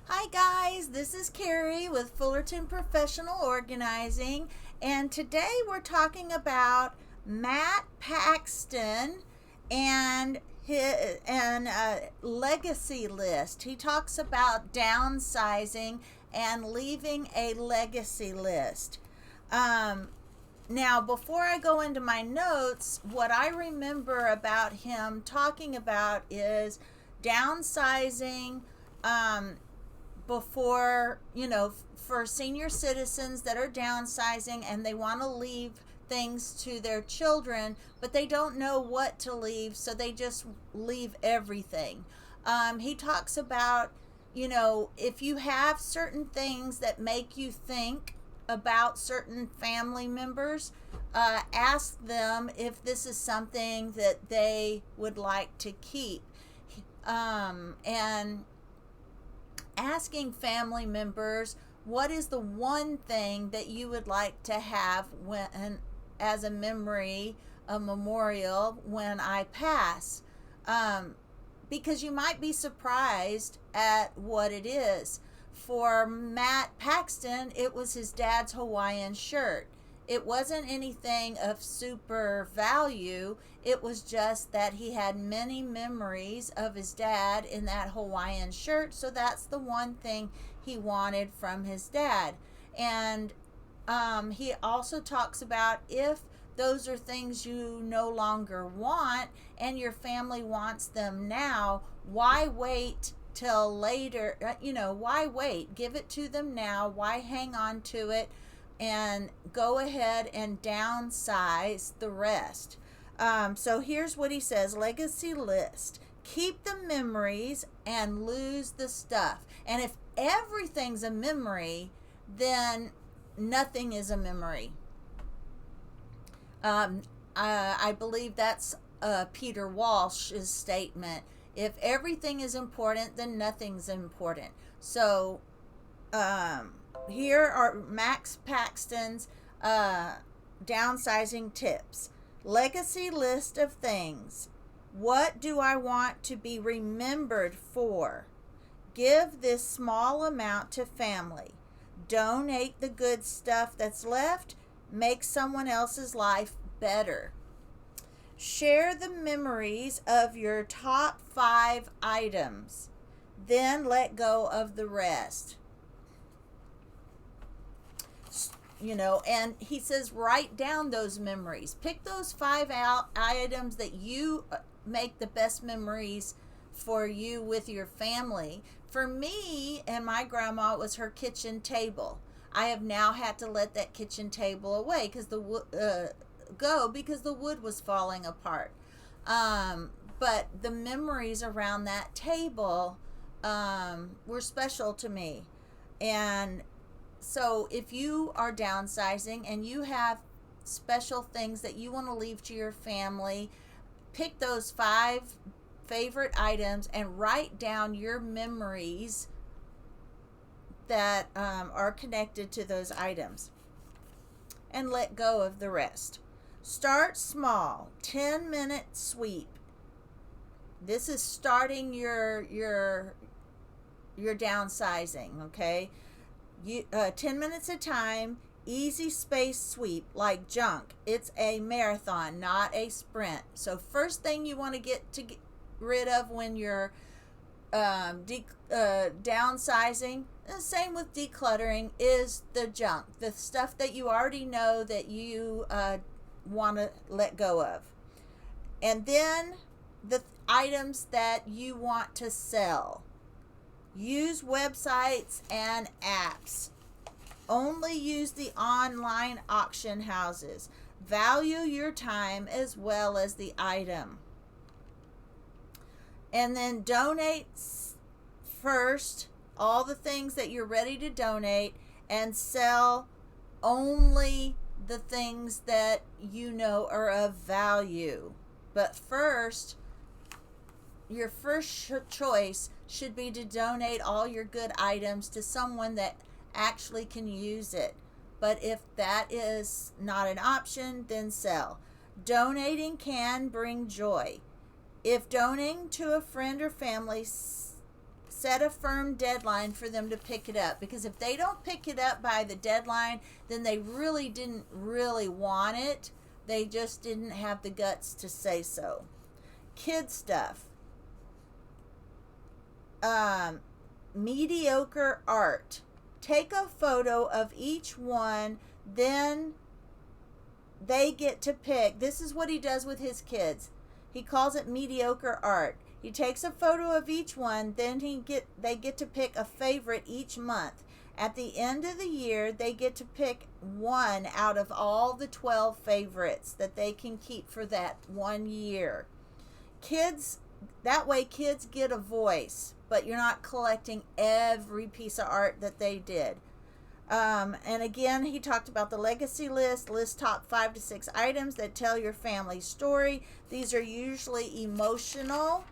Hi guys, this is Carrie with Fullerton Professional Organizing, and today we're talking about Matt Paxton and his legacy list. He talks about downsizing and leaving a legacy list. Um, Now, before I go into my notes, what I remember about him talking about is downsizing. Before, for senior citizens that are downsizing and they want to leave things to their children, but they don't know what to leave, so they just leave everything. He talks about, if you have certain things that make you think about certain family members, ask them if this is something that they would like to keep. And asking family members, what is the one thing that you would like to have when, as a memory, a memorial when I pass? Because you might be surprised at what it is. For Matt Paxton, it was his dad's Hawaiian shirt. It wasn't anything of super value. It was just that he had many memories of his dad in that Hawaiian shirt, so that's the one thing he wanted from his dad. And he also talks about, if those are things you no longer want and your family wants them now, why wait till later? Why wait? Give it to them now. Why hang on to it? And go ahead and downsize the rest. So here's what he says: legacy list. Keep the memories and lose the stuff. And if everything's a memory, then nothing is a memory. I believe that's Peter Walsh's statement. If everything is important, then nothing's important. So, here are Max Paxton's downsizing tips. Legacy list of things. What do I want to be remembered for? Give this small amount to family. Donate the good stuff that's left. Make someone else's life better. Share the memories of your top 5 items. Then let go of the rest. And he says write down those memories. Pick those 5 items that you make the best memories for you with your family. For me and my grandma, it was her kitchen table. I have now had to let that kitchen table away because the wood was falling apart. But the memories around that table were special to me. And so if you are downsizing and you have special things that you want to leave to your family, pick those 5 favorite items and write down your memories that are connected to those items, and let go of the rest. Start small. 10-minute sweep. This is starting your downsizing, okay? 10 minutes at a time, easy space sweep, like junk. It's a marathon, not a sprint. So first thing you want to get rid of when you're downsizing, the same with decluttering, is the junk, the stuff that you already know that you want to let go of. And then the items that you want to sell. Use websites and apps. Only use the online auction houses. Value your time as well as the item. And then donate first all the things that you're ready to donate, and sell only the things that you know are of value. But first, your first choice should be to donate all your good items to someone that actually can use it. But if that is not an option, then sell. Donating can bring joy. If donating to a friend or family set a firm deadline for them to pick it up, because if they don't pick it up by the deadline, then they really didn't really want it. They just didn't have the guts to say so. Kid stuff. Mediocre art. Take a photo of each one, then they get to pick. This is what he does with his kids. He calls it mediocre art. He takes a photo of each one, then they get to pick a favorite each month. At the end of the year, they get to pick one out of all the 12 favorites that they can keep for that 1 year. Kids, that way kids get a voice, but you're not collecting every piece of art that they did. And again, he talked about the legacy list. List top 5 to 6 items that tell your family's story. These are usually emotional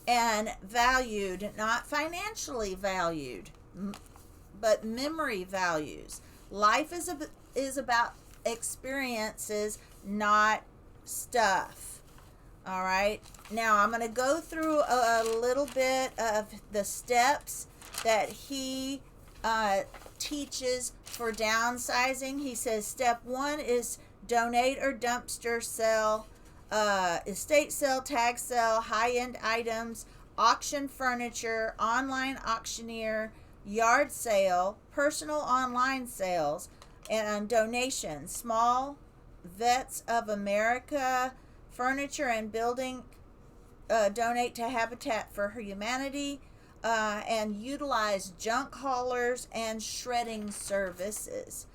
and valued, not financially valued, but memory values. Life is about experiences, not stuff. All right. Now I'm going to go through a little bit of the steps that he teaches for downsizing. He says step 1 is donate or dumpster sell, estate sale, tag sale, high-end items, auction furniture, online auctioneer, yard sale, personal online sales, and donations. Small Vets of America, furniture and building, donate to Habitat for Humanity, and utilize junk haulers and shredding services.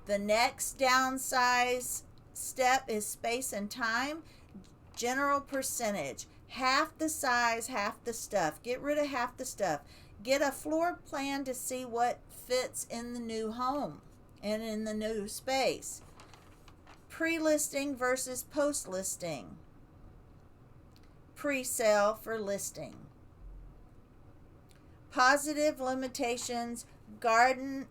The next downsize step is space and time. General percentage. Half the size, half the stuff. Get rid of half the stuff. Get a floor plan to see what fits in the new home and in the new space. Pre-listing versus post-listing. Pre-sale for listing. Positive limitations, garden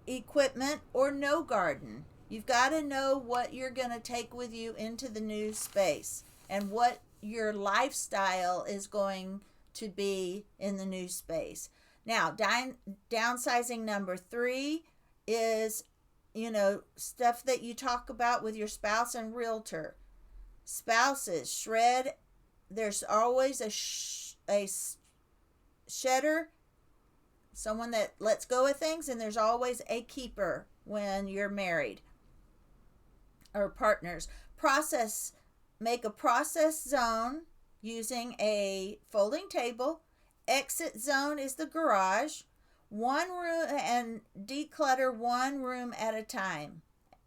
equipment or no garden. You've got to know what you're going to take with you into the new space and what your lifestyle is going to be in the new space. Now, downsizing number 3 is, stuff that you talk about with your spouse and realtor. Spouses, shred. There's always a shedder, someone that lets go of things, and there's always a keeper when you're married or partners. Make a process zone using a folding table. Exit zone is the garage. One room, and declutter one room at a time.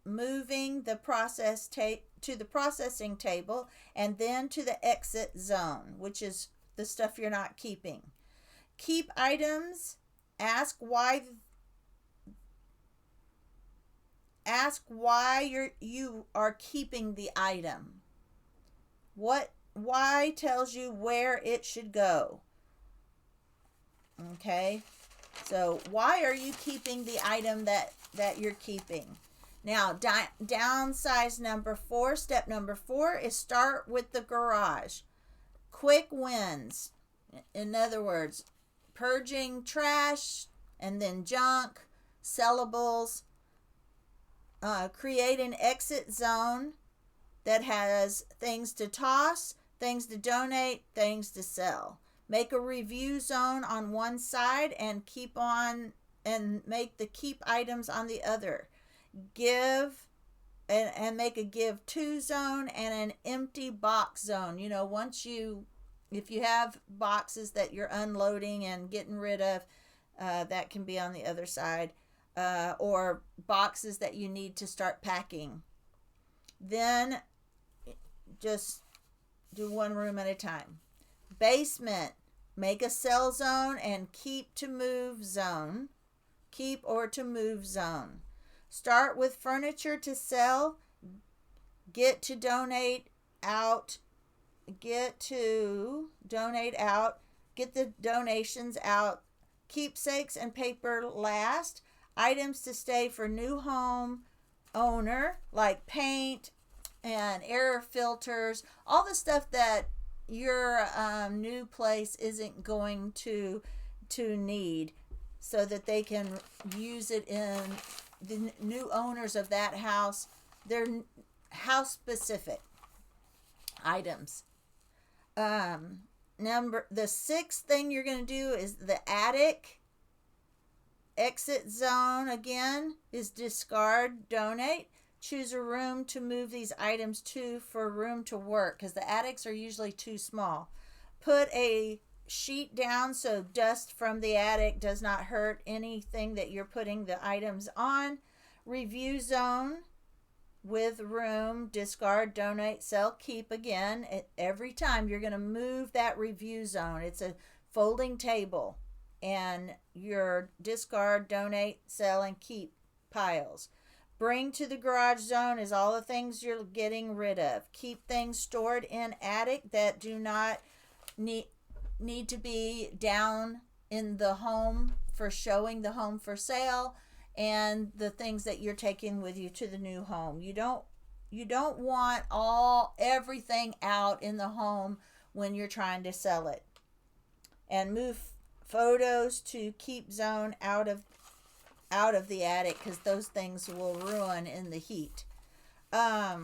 Moving the process to the processing table and then to the exit zone, which is the stuff you're not keeping. Keep items. Ask why you are keeping the item. Why tells you where it should go. Okay? So why are you keeping the item that you're keeping? Now, downsize number 4, step number 4 is start with the garage. Quick wins. In other words, purging trash and then junk, sellables. Create an exit zone that has things to toss, things to donate, things to sell. Make a review zone on one side and make the keep items on the other. Give and make a give to zone and an empty box zone. If you have boxes that you're unloading and getting rid of, that can be on the other side. Or boxes that you need to start packing. Then just do one room at a time. Basement, make a sell zone and keep or to move zone. Start with furniture to sell, get the donations out, keepsakes and paper last. Items to stay for new home owner, like paint and air filters, all the stuff that your new place isn't going to need, so that they can use it in the new owners of that house, their house specific items. The sixth thing you're going to do is the attic exit zone. Again, is discard, donate. Choose a room to move these items to for room to work, because the attics are usually too small. Put a sheet down so dust from the attic does not hurt anything that you're putting the items on. Review zone with room, discard, donate, sell, keep. Again, every time you're going to move that review zone. It's a folding table, and your discard, donate, sell, and keep piles. Bring to the garage zone is all the things you're getting rid of. Keep things stored in attic that do not need to be down in the home for showing the home for sale, and the things that you're taking with you to the new home. You don't want everything out in the home when you're trying to sell it. And move photos to keep zone out of the attic, because those things will ruin in the heat. Now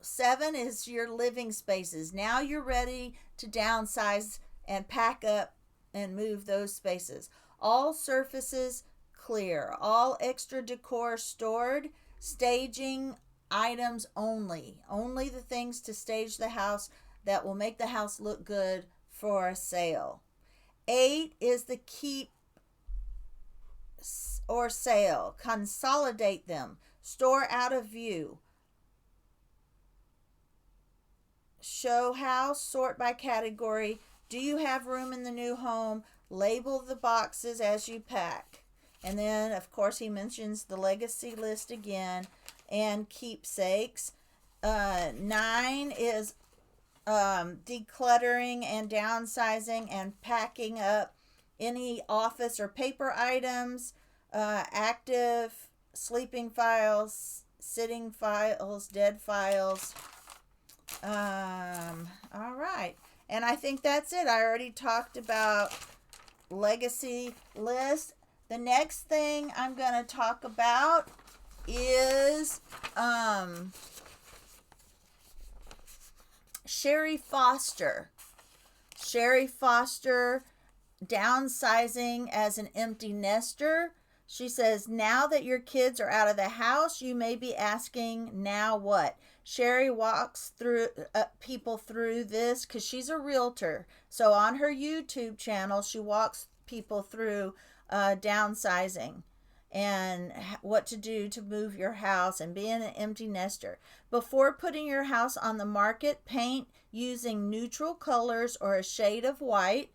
7 is your living spaces. Now you're ready to downsize and pack up and move those spaces. All surfaces clear. All extra decor stored. Staging items only. Only the things to stage the house that will make the house look good for a sale. 8 is the keep or sale. Consolidate them. Store out of view. Show house. Sort by category. Do you have room in the new home? Label the boxes as you pack. And then, of course, he mentions the legacy list again and keepsakes. 9 is decluttering and downsizing and packing up any office or paper items, active, sleeping files, sitting files, dead files. All right. And I think that's it. I already talked about legacy list. The next thing I'm going to talk about is Sherri Foster. Sherri Foster, downsizing as an empty nester. She says, now that your kids are out of the house, you may be asking, now what? Sherri walks through people through this because she's a realtor. So on her YouTube channel, she walks people through downsizing and what to do to move your house and being an empty nester. Before putting your house on the market, paint using neutral colors or a shade of white.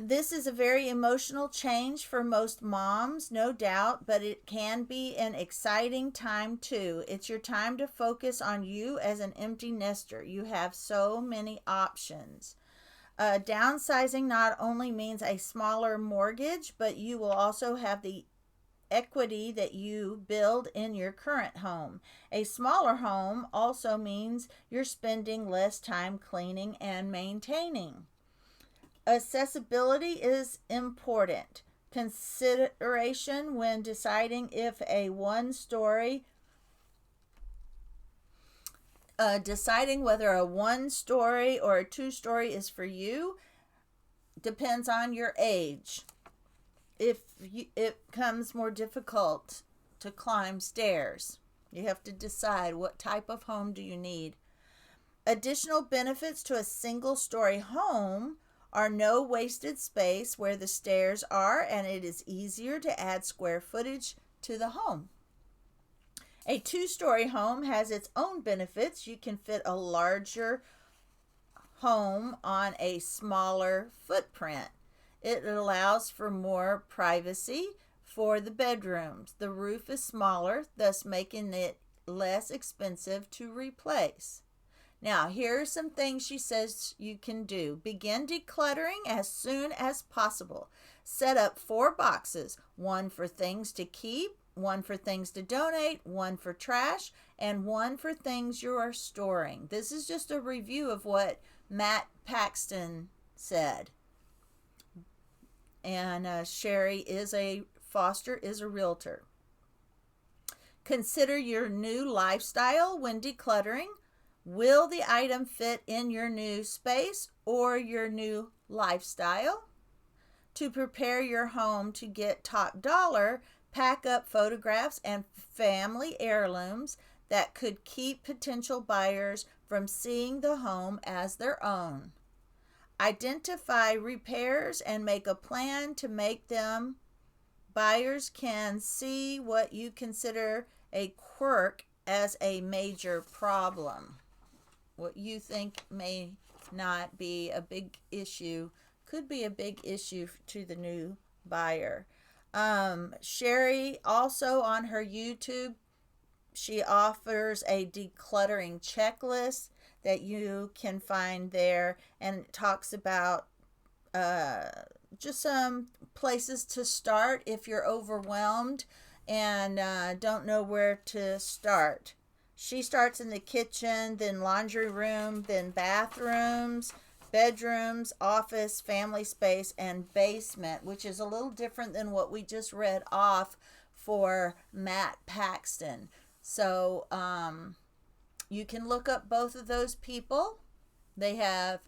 This is a very emotional change for most moms, no doubt, but it can be an exciting time too. It's your time to focus on you as an empty nester. You have so many options. Downsizing not only means a smaller mortgage, but you will also have the equity that you build in your current home. A smaller home also means you're spending less time cleaning and maintaining. Accessibility is important. Consideration when deciding if a deciding whether a 1-story or a 2-story is for you depends on your age. If it becomes more difficult to climb stairs, you have to decide what type of home do you need. Additional benefits to a single-story home are no wasted space where the stairs are, and it is easier to add square footage to the home. A 2-story home has its own benefits. You can fit a larger home on a smaller footprint. It allows for more privacy for the bedrooms. The roof is smaller, thus making it less expensive to replace. Now, here are some things she says you can do. Begin decluttering as soon as possible. Set up 4 boxes, 1 for things to keep, 1 for things to donate, 1 for trash, and one for things you are storing. This is just a review of what Matt Paxton said. And Sherri is a realtor. Consider your new lifestyle when decluttering. Will the item fit in your new space or your new lifestyle? To prepare your home to get top dollar, pack up photographs and family heirlooms that could keep potential buyers from seeing the home as their own. Identify repairs and make a plan to make them. Buyers can see what you consider a quirk as a major problem. What you think may not be a big issue could be a big issue to the new buyer. Sherri also on her YouTube, she offers a decluttering checklist that you can find there, and it talks about just some places to start if you're overwhelmed and don't know where to start. She starts in the kitchen, then laundry room, then bathrooms, bedrooms, office, family space, and basement, which is a little different than what we just read off for Matt Paxton. So you can look up both of those people. They have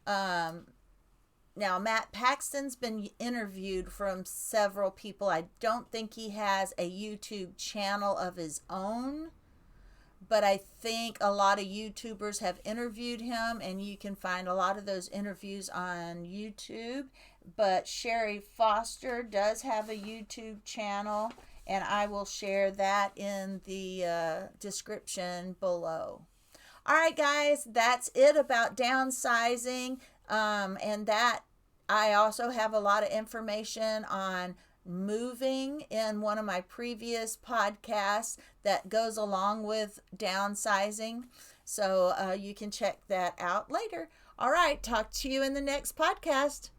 now Matt Paxton's been interviewed from several people. I don't think he has a YouTube channel of his own, but I think a lot of YouTubers have interviewed him, and you can find a lot of those interviews on YouTube. But Sherri Foster does have a YouTube channel, and I will share that in the description below. All right, guys, that's it about downsizing. And that I also have a lot of information on moving in one of my previous podcasts that goes along with downsizing. So you can check that out later. All right, talk to you in the next podcast.